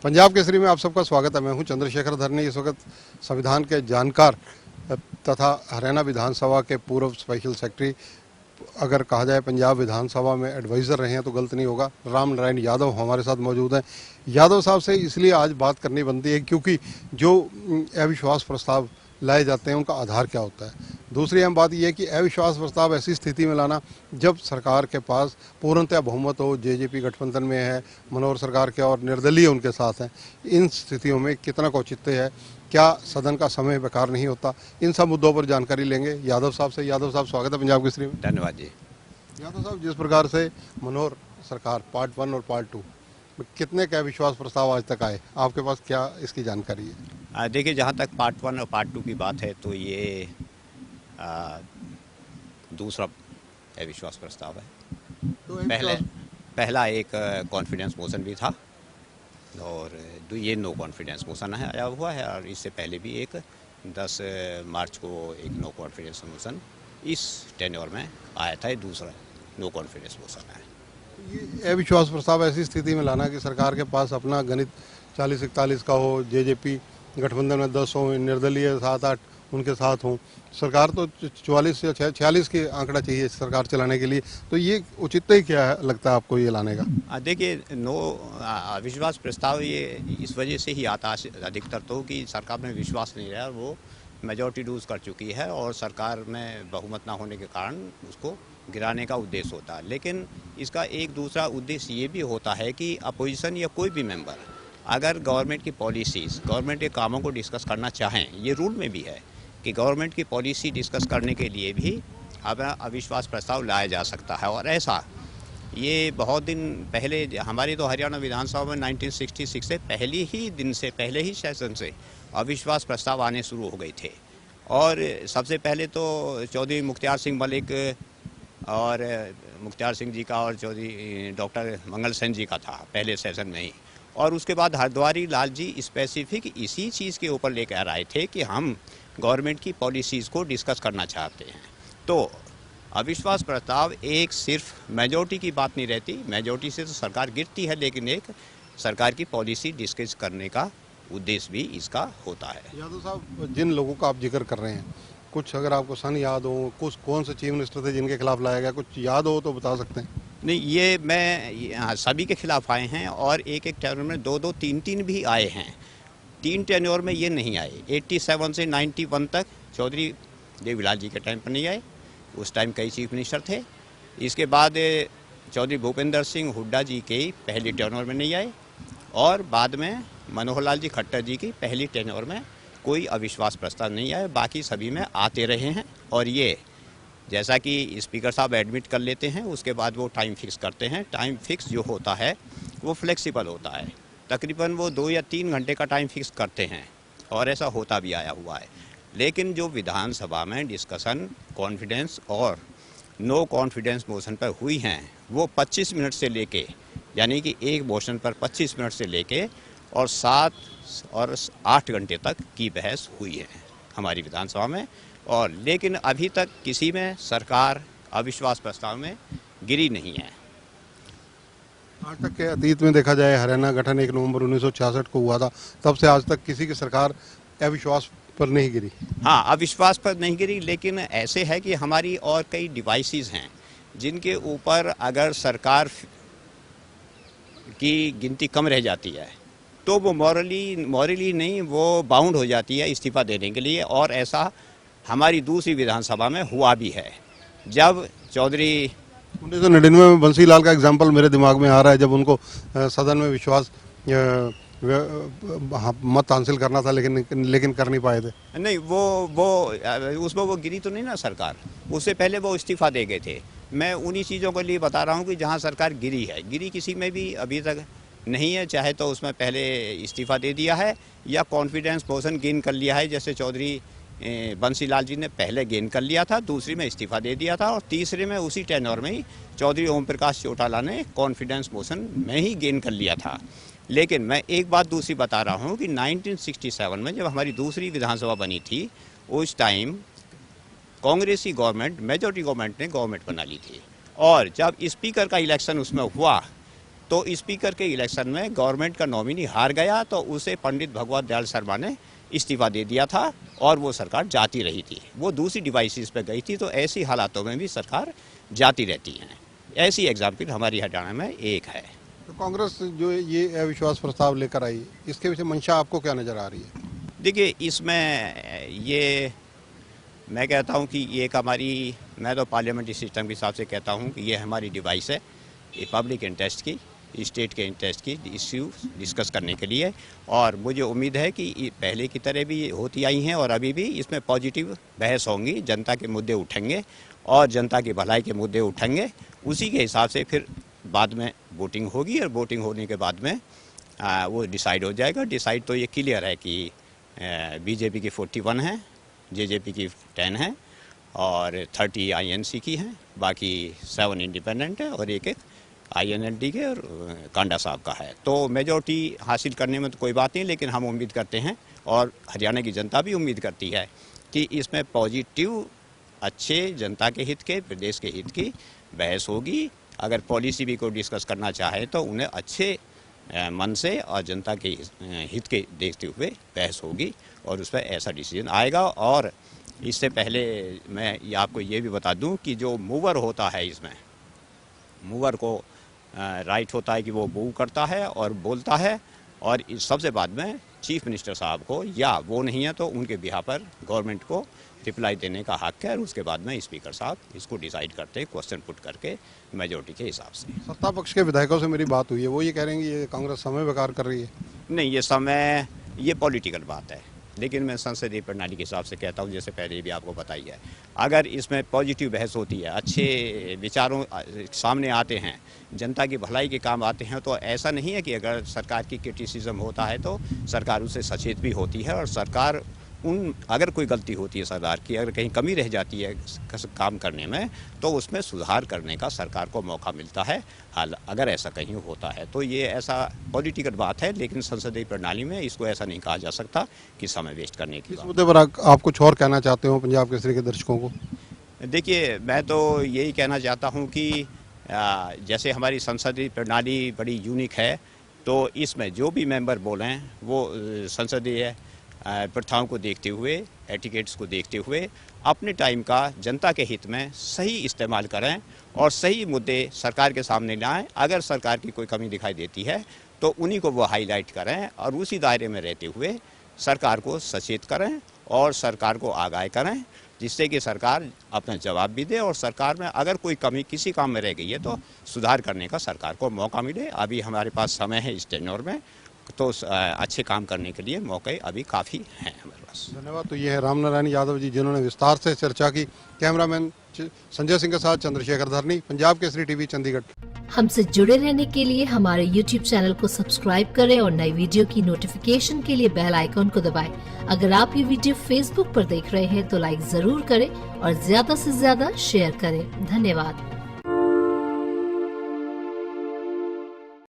पंजाब केसरी में आप सबका स्वागत है। मैं हूं चंद्रशेखर धरनी। इस वक्त संविधान के जानकार तथा हरियाणा विधानसभा के पूर्व स्पेशल सेक्रेटरी, अगर कहा जाए पंजाब विधानसभा में एडवाइज़र रहे हैं तो गलत नहीं होगा, राम नारायण यादव हमारे साथ मौजूद हैं। यादव साहब से इसलिए आज बात करनी बनती है क्योंकि जो अविश्वास प्रस्ताव लाए जाते हैं उनका आधार क्या होता है। दूसरी अहम बात यह है कि अविश्वास प्रस्ताव ऐसी स्थिति में लाना जब सरकार के पास पूर्णतः बहुमत हो, जेजेपी गठबंधन में है, मनोहर सरकार के और निर्दलीय उनके साथ हैं। इन स्थितियों में कितना औचित्य है, क्या सदन का समय बेकार नहीं होता, इन सब मुद्दों पर जानकारी लेंगे यादव साहब से। यादव साहब स्वागत है पंजाब केसरी में। धन्यवाद जी। यादव साहब, जिस प्रकार से मनोहर सरकार पार्ट 1 और पार्ट 2 में कितने का विश्वास प्रस्ताव आज तक आए, आपके पास क्या इसकी जानकारी है? देखिए, जहाँ तक पार्ट 1 और पार्ट 2 की बात है तो ये दूसरा अविश्वास प्रस्ताव है। तो पहला एक कॉन्फिडेंस मोशन भी था और ये नो कॉन्फिडेंस मोशन आया हुआ है, और इससे पहले भी एक 10 मार्च को एक नो कॉन्फिडेंस मोशन इस टेन्योर में आया था। दूसरा नो कॉन्फिडेंस मोशन है। ये अविश्वास प्रस्ताव ऐसी स्थिति में लाना कि सरकार के पास अपना गणित 40-41 का हो, जेजेपी गठबंधन में 10 हो, निर्दलीय 7-8 उनके साथ हों, सरकार तो 44 या 46 की आंकड़ा चाहिए सरकार चलाने के लिए। तो ये उचित ही क्या है, लगता है आपको ये लाने का? देखिए, नो अविश्वास प्रस्ताव ये इस वजह से ही आता है अधिकतर तो कि सरकार में विश्वास नहीं रहा, वो मेजॉरिटी लूज कर चुकी है और सरकार में बहुमत ना होने के कारण उसको गिराने का उद्देश्य होता है। लेकिन इसका एक दूसरा उद्देश्य ये भी होता है कि अपोजिशन या कोई भी मेंबर अगर गवर्नमेंट की पॉलिसीज़, गवर्नमेंट के कामों को डिस्कस करना चाहें, ये रूल में भी है कि गवर्नमेंट की पॉलिसी डिस्कस करने के लिए भी अब अविश्वास प्रस्ताव लाया जा सकता है। और ऐसा ये बहुत दिन पहले हमारी तो हरियाणा विधानसभा में 1966 से पहले ही सेशन से अविश्वास प्रस्ताव आने शुरू हो गए थे। और सबसे पहले तो चौधरी मुख्तार सिंह मलिक और मुख्तार सिंह जी का और चौधरी डॉक्टर मंगल सेन जी का था पहले सेशन में ही, और उसके बाद हरद्वारी लाल जी स्पेसिफिक इसी चीज़ के ऊपर लेकर आए थे कि हम गवर्नमेंट की पॉलिसीज़ को डिस्कस करना चाहते हैं। तो अविश्वास प्रस्ताव एक सिर्फ मेजॉरिटी की बात नहीं रहती, मेजॉरिटी से तो सरकार गिरती है, लेकिन एक सरकार की पॉलिसी डिस्कस करने का उद्देश्य भी इसका होता है। यादव साहब, जिन लोगों का आप जिक्र कर रहे हैं, कुछ अगर आपको सन याद हो, कुछ कौन से चीफ मिनिस्टर थे जिनके खिलाफ लाया गया, कुछ याद हो तो बता सकते हैं? नहीं, ये मैं सभी के खिलाफ आए हैं और एक टेन्योर में 2-2, 3-3 भी आए हैं। 3 टेन्योर में ये नहीं आए। 87 से 91 तक चौधरी देवीलाल जी के टाइम पर नहीं आए, उस टाइम कई चीफ मिनिस्टर थे। इसके बाद चौधरी भूपेंद्र सिंह हुड्डा जी के पहली टेन्योर में नहीं आए, और बाद में मनोहर लाल जी खट्टर जी की पहली टेन्योर में कोई अविश्वास प्रस्ताव नहीं आया। बाकी सभी में आते रहे हैं, और ये जैसा कि स्पीकर साहब एडमिट कर लेते हैं उसके बाद वो टाइम फिक्स करते हैं। टाइम फिक्स जो होता है वो फ्लेक्सिबल होता है, तकरीबन वो 2 या 3 घंटे का टाइम फिक्स करते हैं, और ऐसा होता भी आया हुआ है। लेकिन जो विधानसभा में डिस्कशन कॉन्फिडेंस और नो कॉन्फिडेंस मोशन पर हुई हैं वो 25 मिनट से लेके, यानी कि एक मोशन पर 25 मिनट से लेके और 7 और 8 घंटे तक की बहस हुई है हमारी विधानसभा में। और लेकिन अभी तक किसी में सरकार अविश्वास प्रस्ताव में गिरी नहीं है। आज तक के अतीत में देखा जाए, हरियाणा गठन 1 नवंबर 1966 को हुआ था, तब से आज तक किसी की सरकार अविश्वास पर नहीं गिरी। हाँ, अविश्वास पर नहीं गिरी, लेकिन ऐसे है कि हमारी और कई डिवाइसेस हैं जिनके ऊपर अगर सरकार की गिनती कम रह जाती है तो वो मॉरली नहीं, वो बाउंड हो जाती है इस्तीफा देने के लिए। और ऐसा हमारी दूसरी विधानसभा में हुआ भी है, जब चौधरी 1999 में बंसी लाल का एग्जाम्पल मेरे दिमाग में आ रहा है, जब उनको सदन में विश्वास मत हासिल करना था, लेकिन कर नहीं पाए थे। नहीं, वो उसमें वो गिरी तो नहीं ना सरकार, उससे पहले वो इस्तीफा दे गए थे। मैं उन्हीं चीज़ों के लिए बता रहा हूँ कि जहाँ सरकार गिरी है, गिरी किसी में भी अभी तक नहीं है, चाहे तो उसमें पहले इस्तीफा दे दिया है या कॉन्फिडेंस मोशन गेन कर लिया है, जैसे चौधरी बंसी लाल जी ने पहले गेन कर लिया था, दूसरी में इस्तीफा दे दिया था, और तीसरे में उसी टेन्योर में ही चौधरी ओम प्रकाश चौटाला ने कॉन्फिडेंस मोशन में ही गेन कर लिया था। लेकिन मैं एक बात दूसरी बता रहा हूँ कि 1967 में जब हमारी दूसरी विधानसभा बनी थी, उस टाइम कांग्रेसी गवर्नमेंट, मेजॉरिटी गवर्नमेंट ने गवर्नमेंट बना ली थी, और जब स्पीकर का इलेक्शन उसमें हुआ तो स्पीकर के इलेक्शन में गवर्नमेंट का नॉमिनी हार गया तो उसे पंडित भगवत दयाल शर्मा ने इस्तीफा दे दिया था और वो सरकार जाती रही थी, वो दूसरी डिवाइसेस पे गई थी। तो ऐसी हालातों में भी सरकार जाती रहती है। ऐसी एग्जाम्पल हमारी हरियाणा में एक है। तो कांग्रेस जो ये अविश्वास प्रस्ताव लेकर आई, इसके पीछे मंशा आपको क्या नजर आ रही है? देखिए, इसमें ये मैं कहता हूँ कि ये एक हमारी, मैं तो पार्लियामेंट्री सिस्टम के हिसाब से कहता हूँ कि ये हमारी डिवाइस है, ये पब्लिक इंटरेस्ट की, स्टेट के इंटरेस्ट की इश्यू डिस्कस करने के लिए। और मुझे उम्मीद है कि पहले की तरह भी होती आई हैं और अभी भी इसमें पॉजिटिव बहस होंगी, जनता के मुद्दे उठेंगे और जनता की भलाई के मुद्दे उठेंगे। उसी के हिसाब से फिर बाद में वोटिंग होगी और वोटिंग होने के बाद में वो डिसाइड हो जाएगा। डिसाइड तो ये क्लियर है कि बीजेपी की 41 है, जेजेपी की 10 है और 30 आईएनसी की हैं, बाकी 7 इंडिपेंडेंट है और एक आईएनएलडी के और कांडा साहब का है। तो मेजॉरिटी हासिल करने में तो कोई बात नहीं, लेकिन हम उम्मीद करते हैं और हरियाणा की जनता भी उम्मीद करती है कि इसमें पॉजिटिव, अच्छे जनता के हित के, प्रदेश के हित की बहस होगी। अगर पॉलिसी भी कोई डिस्कस करना चाहे तो उन्हें अच्छे मन से और जनता के हित के देखते हुए बहस होगी और उस पर ऐसा डिसीजन आएगा। और इससे पहले मैं आपको ये भी बता दूं कि जो मूवर होता है, इसमें मूवर को राइट होता है कि वो मूव करता है और बोलता है, और सबसे बाद में चीफ मिनिस्टर साहब को, या वो नहीं है तो उनके बिहाफ पर गवर्नमेंट को रिप्लाई देने का हक है। और उसके बाद में स्पीकर साहब इसको डिसाइड करते हैं, क्वेश्चन पुट करके मेजोरिटी के हिसाब से। सत्ता पक्ष के विधायकों से मेरी बात हुई है, वो ये कह रहे हैं कि ये कांग्रेस समय बेकार कर रही है। नहीं, ये समय, ये पॉलिटिकल बात है, लेकिन मैं संसदीय प्रणाली के हिसाब से कहता हूँ, जैसे पहले भी आपको बताई है, अगर इसमें पॉजिटिव बहस होती है, अच्छे विचारों सामने आते हैं, जनता की भलाई के काम आते हैं, तो ऐसा नहीं है कि अगर सरकार की क्रिटिसिज्म होता है तो सरकार उससे सचेत भी होती है। और सरकार अगर कोई गलती होती है सरकार की, अगर कहीं कमी रह जाती है काम करने में, तो उसमें सुधार करने का सरकार को मौका मिलता है। अगर ऐसा कहीं होता है तो ये ऐसा पॉलिटिकल बात है, लेकिन संसदीय प्रणाली में इसको ऐसा नहीं कहा जा सकता कि समय वेस्ट करने की। इस मुद्दे पर आप कुछ और कहना चाहते हो पंजाब केसरी के दर्शकों को? देखिए, मैं तो यही कहना चाहता हूँ कि जैसे हमारी संसदीय प्रणाली बड़ी यूनिक है, तो इसमें जो भी मेंबर बोलें वो संसदीय प्रथाओं को देखते हुए, एटिकेट्स को देखते हुए अपने टाइम का जनता के हित में सही इस्तेमाल करें और सही मुद्दे सरकार के सामने लाएं। अगर सरकार की कोई कमी दिखाई देती है तो उन्हीं को वो हाईलाइट करें और उसी दायरे में रहते हुए सरकार को सचेत करें और सरकार को आगाह करें, जिससे कि सरकार अपना जवाब भी दे और सरकार में अगर कोई कमी किसी काम में रह गई है तो सुधार करने का सरकार को मौका मिले। अभी हमारे पास समय है इस टेन्योर में, तो अच्छे काम करने के लिए मौके अभी काफ़ी हैं हमारे पास। धन्यवाद। तो ये है रामनारायण यादव जी, जिन्होंने विस्तार से चर्चा की। कैमरामैन संजय सिंह के साथ चंद्रशेखर धरनी, पंजाब केसरी टीवी, चंडीगढ़। हमसे जुड़े रहने के लिए हमारे YouTube चैनल को सब्सक्राइब करें और नई वीडियो की नोटिफिकेशन के लिए बेल आइकॉन को दबाएं। अगर आप ये वीडियो Facebook पर देख रहे हैं तो लाइक जरूर करें और ज्यादा से ज्यादा शेयर करें। धन्यवाद।